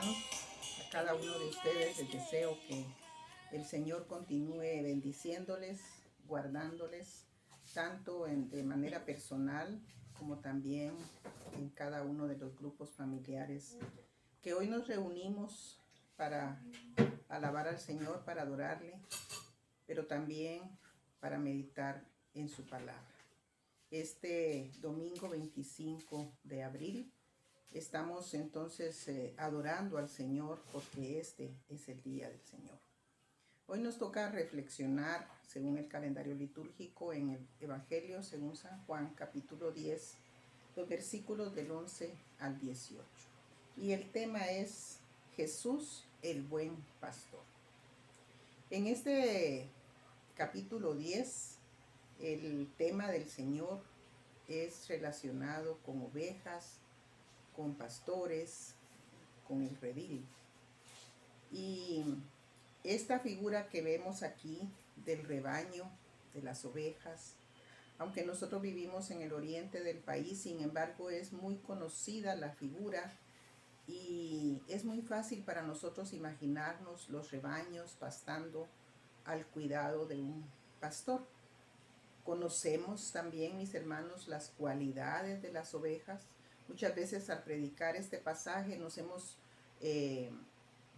hermanos, a cada uno de ustedes les deseo que el Señor continúe bendiciéndoles, guardándoles, tanto de manera personal como también en cada uno de los grupos familiares que hoy nos reunimos para alabar al Señor, para adorarle, pero también para meditar en su palabra. Este domingo 25 de abril estamos entonces adorando al Señor porque este es el día del Señor. Hoy nos toca reflexionar según el calendario litúrgico en el Evangelio según San Juan, capítulo 10, los versículos del 11 al 18. Y el tema es Jesús, el buen pastor. En este capítulo 10, el tema del Señor es relacionado con ovejas, con pastores, con el redil. Y esta figura que vemos aquí del rebaño, de las ovejas, aunque nosotros vivimos en el oriente del país, sin embargo es muy conocida la figura y es muy fácil para nosotros imaginarnos los rebaños pastando al cuidado de un pastor. Conocemos también, mis hermanos, las cualidades de las ovejas. Muchas veces al predicar este pasaje nos hemos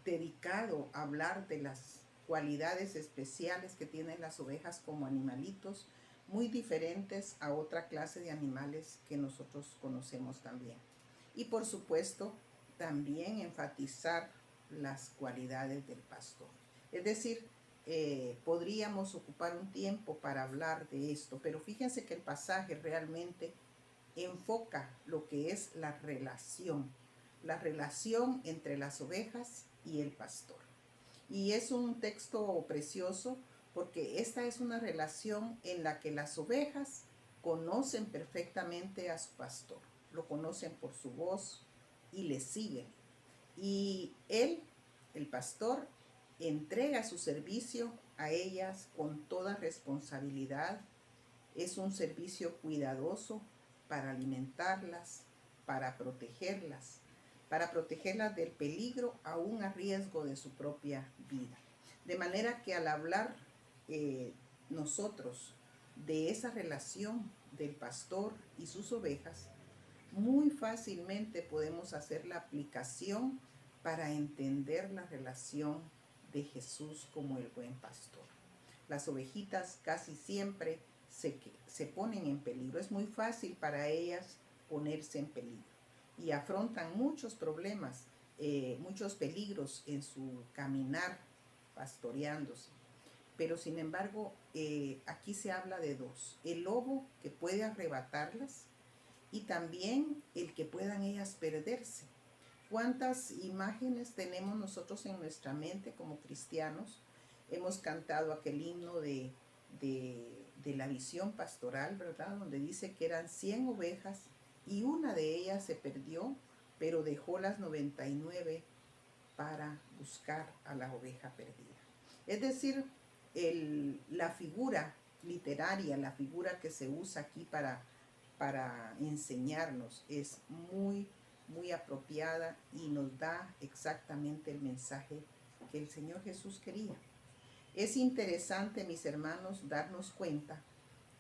dedicado a hablar de las cualidades especiales que tienen las ovejas como animalitos, muy diferentes a otra clase de animales que nosotros conocemos también. Y por supuesto, también enfatizar las cualidades del pastor. Es decir, podríamos ocupar un tiempo para hablar de esto, pero fíjense que el pasaje realmente enfoca lo que es la relación entre las ovejas y el pastor. Y es un texto precioso porque esta es una relación en la que las ovejas conocen perfectamente a su pastor, lo conocen por su voz y le siguen. Y él, el pastor, entrega su servicio a ellas con toda responsabilidad. Es un servicio cuidadoso para alimentarlas, para protegerlas del peligro aún a riesgo de su propia vida. De manera que al hablar nosotros de esa relación del pastor y sus ovejas, muy fácilmente podemos hacer la aplicación para entender la relación de Jesús como el buen pastor. Las ovejitas casi siempre se ponen en peligro. Es muy fácil para ellas ponerse en peligro y afrontan muchos problemas, muchos peligros en su caminar pastoreándose. Pero sin embargo, aquí se habla de dos: el lobo que puede arrebatarlas y también el que puedan ellas perderse. ¿Cuántas imágenes tenemos nosotros en nuestra mente como cristianos? Hemos cantado aquel himno de la visión pastoral, ¿verdad? Donde dice que eran 100 ovejas y una de ellas se perdió, pero dejó las 99 para buscar a la oveja perdida. Es decir, la figura literaria, la figura que se usa aquí para enseñarnos es muy apropiada y nos da exactamente el mensaje que el Señor Jesús quería. Es interesante, mis hermanos, darnos cuenta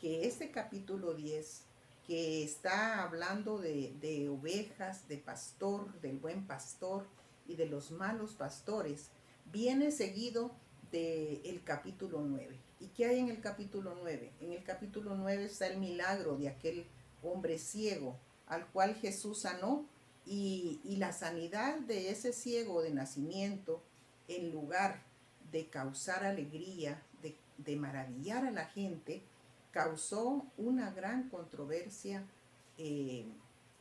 que este capítulo 10, que está hablando de ovejas, de pastor, del buen pastor y de los malos pastores, viene seguido del capítulo 9. ¿Y qué hay en el capítulo 9? En el capítulo 9 está el milagro de aquel hombre ciego al cual Jesús sanó, y la sanidad de ese ciego de nacimiento, en lugar de causar alegría, de maravillar a la gente, causó una gran controversia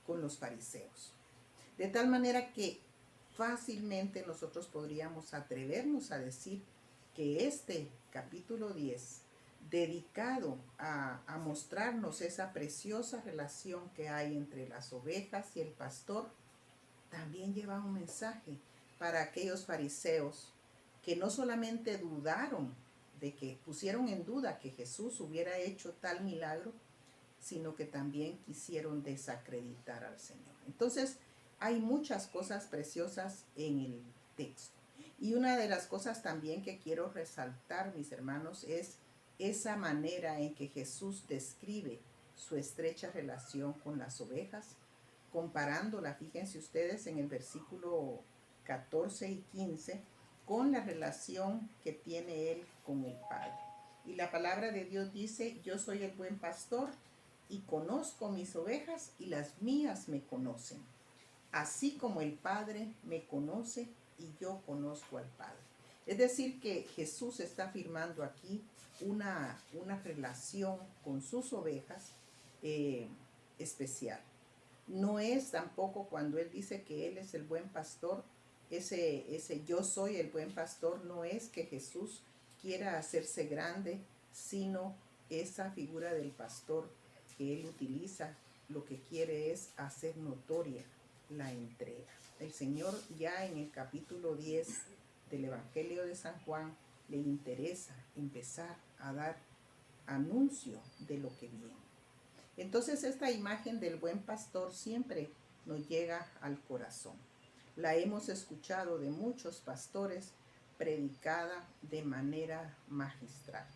con los fariseos. De tal manera que fácilmente nosotros podríamos atrevernos a decir que este capítulo 10, dedicado a mostrarnos esa preciosa relación que hay entre las ovejas y el pastor, también lleva un mensaje para aquellos fariseos que no solamente dudaron, de que pusieron en duda que Jesús hubiera hecho tal milagro, sino que también quisieron desacreditar al Señor. Entonces, Hay muchas cosas preciosas en el texto. Y una de las cosas también que quiero resaltar, mis hermanos, es esa manera en que Jesús describe su estrecha relación con las ovejas, comparándola, fíjense ustedes, en el versículo 14 y 15, con la relación que tiene él con el Padre. Y la palabra de Dios dice: yo soy el buen pastor y conozco mis ovejas y las mías me conocen, así como el Padre me conoce y yo conozco al Padre. Es decir, que Jesús está afirmando aquí una relación con sus ovejas especial. No es tampoco, cuando Él dice que Él es el buen pastor, ese yo soy el buen pastor, no es que Jesús quiera hacerse grande, sino esa figura del pastor que Él utiliza, lo que quiere es hacer notoria la entrega. El Señor ya en el capítulo 10 del Evangelio de San Juan le interesa empezar a dar anuncio de lo que viene. Entonces esta imagen del buen pastor siempre nos llega al corazón. La hemos escuchado de muchos pastores, predicada de manera magistral.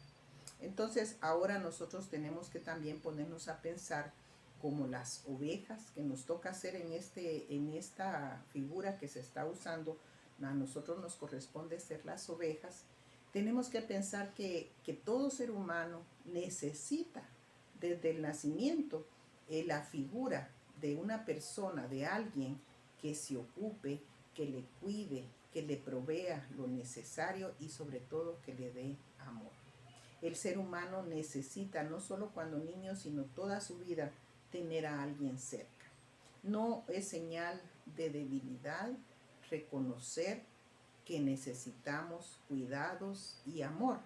Entonces ahora nosotros tenemos que también ponernos a pensar como las ovejas que nos toca hacer en esta figura que se está usando. A nosotros nos corresponde ser las ovejas. Tenemos que pensar que todo ser humano necesita desde el nacimiento la figura de una persona, de alguien que se ocupe, que le cuide, que le provea lo necesario y sobre todo que le dé amor. El ser humano necesita, no solo cuando niño, sino toda su vida, tener a alguien cerca. No es señal de debilidad reconocer que necesitamos cuidados y amor.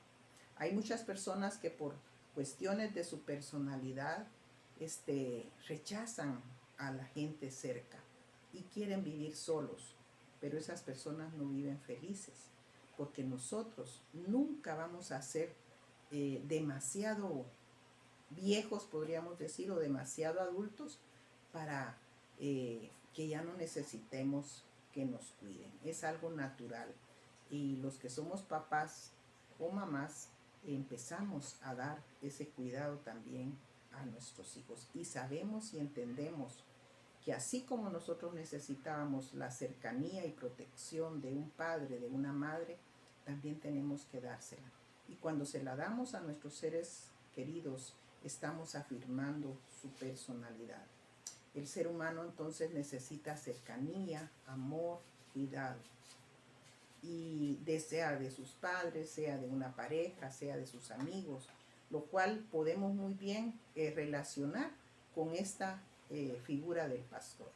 Hay muchas personas que por cuestiones de su personalidad rechazan a la gente cerca y quieren vivir solos, pero esas personas no viven felices, porque nosotros nunca vamos a ser demasiado viejos, podríamos decir, o demasiado adultos para que ya no necesitemos que nos cuiden. Es algo natural. Y los que somos papás o mamás empezamos a dar ese cuidado también a nuestros hijos. Y sabemos y entendemos que así como nosotros necesitábamos la cercanía y protección de un padre, de una madre, también tenemos que dársela. Y cuando se la damos a nuestros seres queridos, estamos afirmando su personalidad. El ser humano entonces necesita cercanía, amor, cuidado. Y sea de sus padres, sea de una pareja, sea de sus amigos, lo cual podemos muy bien relacionar con esta figura del pastor.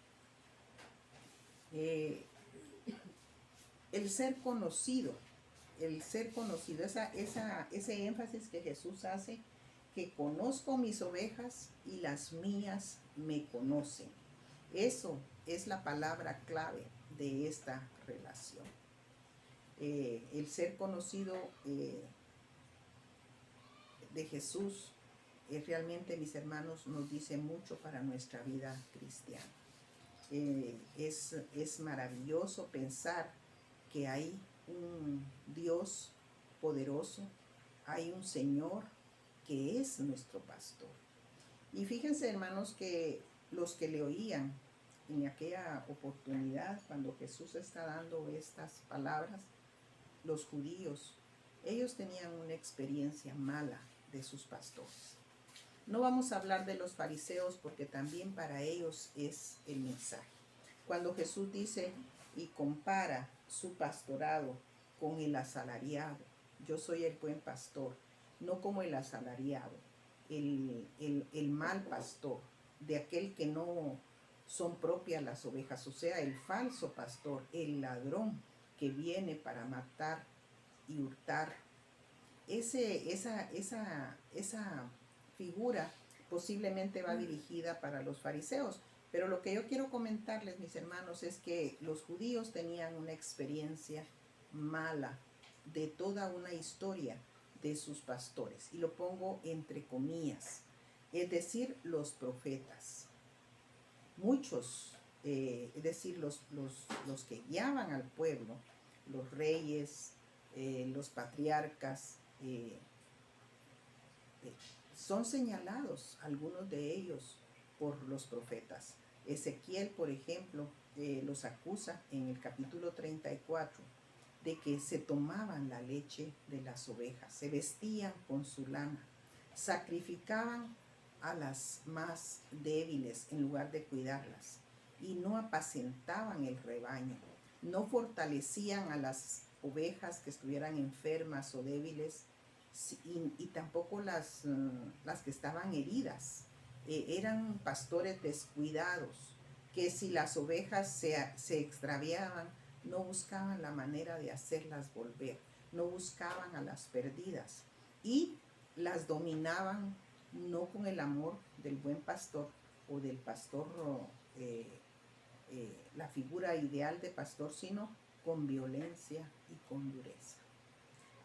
El ser conocido, ese énfasis que Jesús hace, que conozco mis ovejas y las mías me conocen. Eso es la palabra clave de esta relación. El ser conocido de Jesús realmente, mis hermanos, nos dice mucho para nuestra vida cristiana. Es maravilloso pensar que hay un Dios poderoso, hay un Señor que es nuestro pastor. Y fíjense, hermanos, que los que le oían en aquella oportunidad, cuando Jesús está dando estas palabras, los judíos, ellos tenían una experiencia mala de sus pastores. No vamos a hablar de los fariseos porque también para ellos es el mensaje. Cuando Jesús dice y compara su pastorado con el asalariado, yo soy el buen pastor, no como el asalariado, el mal pastor, de aquel que no son propias las ovejas, o sea, el falso pastor, el ladrón que viene para matar y hurtar. Esa figura posiblemente va dirigida para los fariseos. Pero lo que yo quiero comentarles, mis hermanos, es que los judíos tenían una experiencia mala de toda una historia de sus pastores. Y lo pongo entre comillas, es decir, los profetas. Muchos es decir, los que guiaban al pueblo, los reyes, los patriarcas, son señalados, algunos de ellos, por los profetas. Ezequiel, por ejemplo, los acusa en el capítulo 34 de que se tomaban la leche de las ovejas, se vestían con su lana, sacrificaban a las más débiles en lugar de cuidarlas y no apacentaban el rebaño, no fortalecían a las ovejas que estuvieran enfermas o débiles y tampoco las que estaban heridas. Eran pastores descuidados que si las ovejas se extraviaban, no buscaban la manera de hacerlas volver, no buscaban a las perdidas y las dominaban no con el amor del buen pastor o del pastor, la figura ideal de pastor, sino con violencia y con dureza.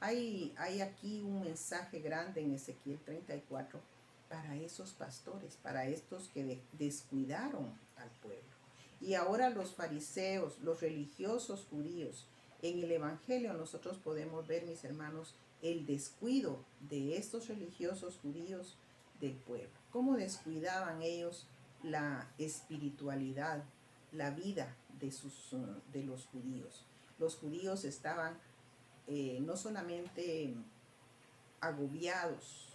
Hay aquí un mensaje grande en Ezequiel 34 para esos pastores, para estos que descuidaron al pueblo. Y ahora los fariseos, los religiosos judíos, en el Evangelio nosotros podemos ver, mis hermanos, el descuido de estos religiosos judíos del pueblo. Cómo descuidaban ellos la espiritualidad, la vida de los judíos. Los judíos estaban no solamente agobiados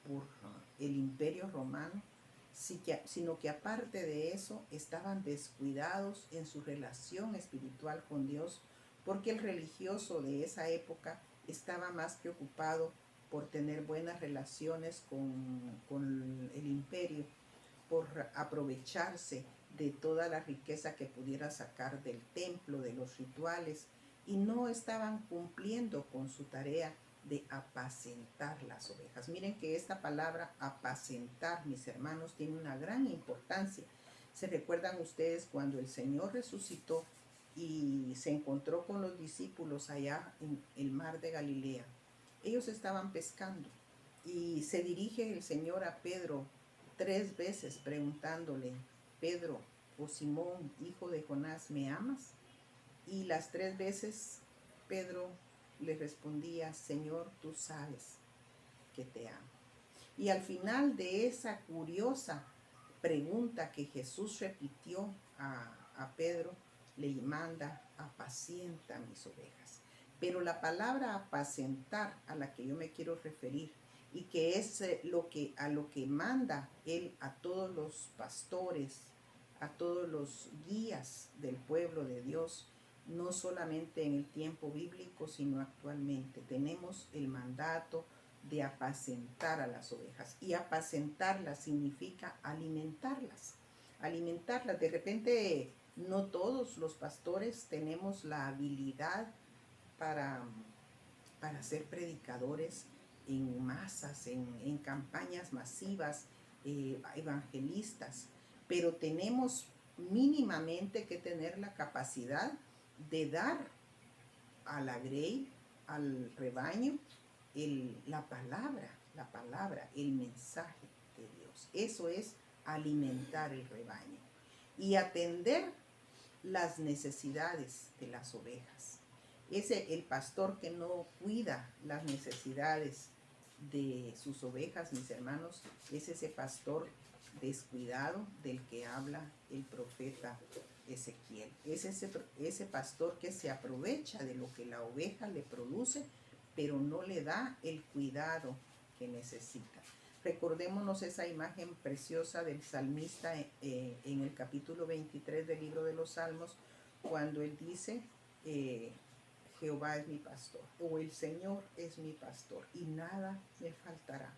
por el imperio romano, sino que aparte de eso estaban descuidados en su relación espiritual con Dios, porque el religioso de esa época estaba más preocupado por tener buenas relaciones con el imperio, por aprovecharse de toda la riqueza que pudiera sacar del templo, de los rituales, y no estaban cumpliendo con su tarea de apacentar las ovejas. Miren que esta palabra apacentar, mis hermanos, tiene una gran importancia. ¿Se recuerdan ustedes cuando el Señor resucitó y se encontró con los discípulos allá en el mar de Galilea? Ellos estaban pescando y se dirige el Señor a Pedro 3 veces preguntándole: Pedro, o Simón, hijo de Jonás, ¿me amas? Y las 3 veces Pedro le respondía: Señor, tú sabes que te amo. Y al final de esa curiosa pregunta que Jesús repitió a Pedro, le manda: apacienta mis ovejas. Pero la palabra apacentar a la que yo me quiero referir, y que es a lo que manda él a todos los pastores, a todos los guías del pueblo de Dios, no solamente en el tiempo bíblico, sino actualmente. Tenemos el mandato de apacentar a las ovejas. Y apacentarlas significa alimentarlas. Alimentarlas. De repente, no todos los pastores tenemos la habilidad para ser predicadores en masas, en campañas masivas, evangelistas, pero tenemos mínimamente que tener la capacidad de dar a la grey, al rebaño, la palabra, el mensaje de Dios. Eso es alimentar el rebaño y atender las necesidades de las ovejas. El pastor que no cuida las necesidades de sus ovejas, mis hermanos, es ese pastor descuidado del que habla el profeta Ezequiel. Es ese pastor que se aprovecha de lo que la oveja le produce, pero no le da el cuidado que necesita. Recordémonos esa imagen preciosa del salmista en el capítulo 23 del libro de los Salmos, cuando él dice: Jehová es mi pastor, o el Señor es mi pastor, y nada me faltará.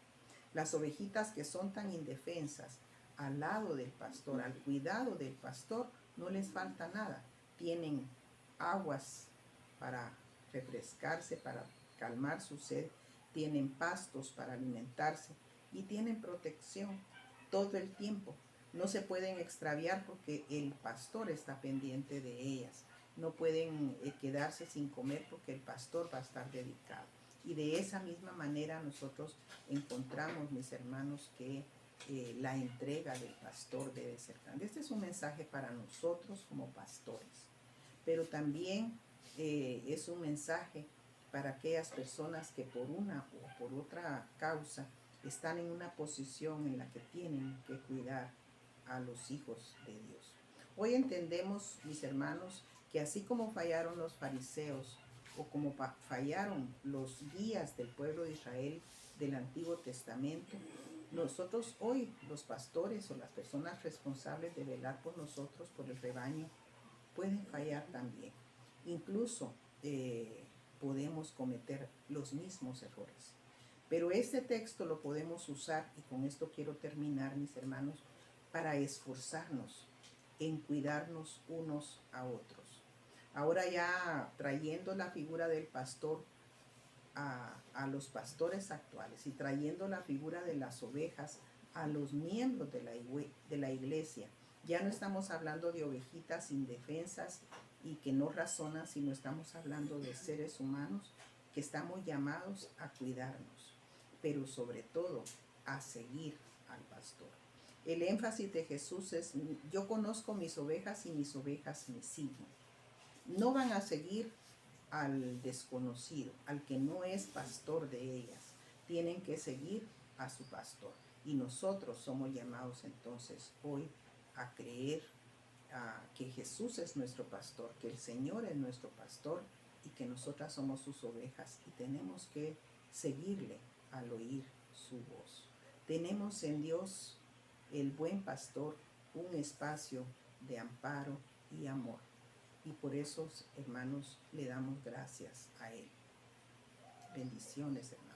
Las ovejitas que son tan indefensas, al lado del pastor, al cuidado del pastor, no les falta nada. Tienen aguas para refrescarse, para calmar su sed, tienen pastos para alimentarse y tienen protección todo el tiempo. No se pueden extraviar porque el pastor está pendiente de ellas. No pueden quedarse sin comer porque el pastor va a estar dedicado. Y de esa misma manera nosotros encontramos, mis hermanos, que la entrega del pastor debe ser grande. Este es un mensaje para nosotros como pastores, pero también es un mensaje para aquellas personas que por una o por otra causa están en una posición en la que tienen que cuidar a los hijos de Dios. Hoy entendemos, mis hermanos, que así como fallaron los fariseos o como fallaron los guías del pueblo de Israel del Antiguo Testamento, nosotros hoy, los pastores o las personas responsables de velar por nosotros, por el rebaño, pueden fallar también. Incluso podemos cometer los mismos errores. Pero este texto lo podemos usar, y con esto quiero terminar, mis hermanos, para esforzarnos en cuidarnos unos a otros. Ahora ya trayendo la figura del pastor a los pastores actuales y trayendo la figura de las ovejas a los miembros de la iglesia. Ya no estamos hablando de ovejitas indefensas y que no razonan, sino estamos hablando de seres humanos que estamos llamados a cuidarnos, pero sobre todo a seguir al pastor. El énfasis de Jesús es: yo conozco mis ovejas y mis ovejas me siguen. No van a seguir al desconocido, al que no es pastor de ellas. Tienen que seguir a su pastor. Y nosotros somos llamados entonces hoy a creer que Jesús es nuestro pastor, que el Señor es nuestro pastor y que nosotras somos sus ovejas y tenemos que seguirle al oír su voz. Tenemos en Dios, el buen pastor, un espacio de amparo y amor. Y por eso, hermanos, le damos gracias a Él. Bendiciones, hermanos.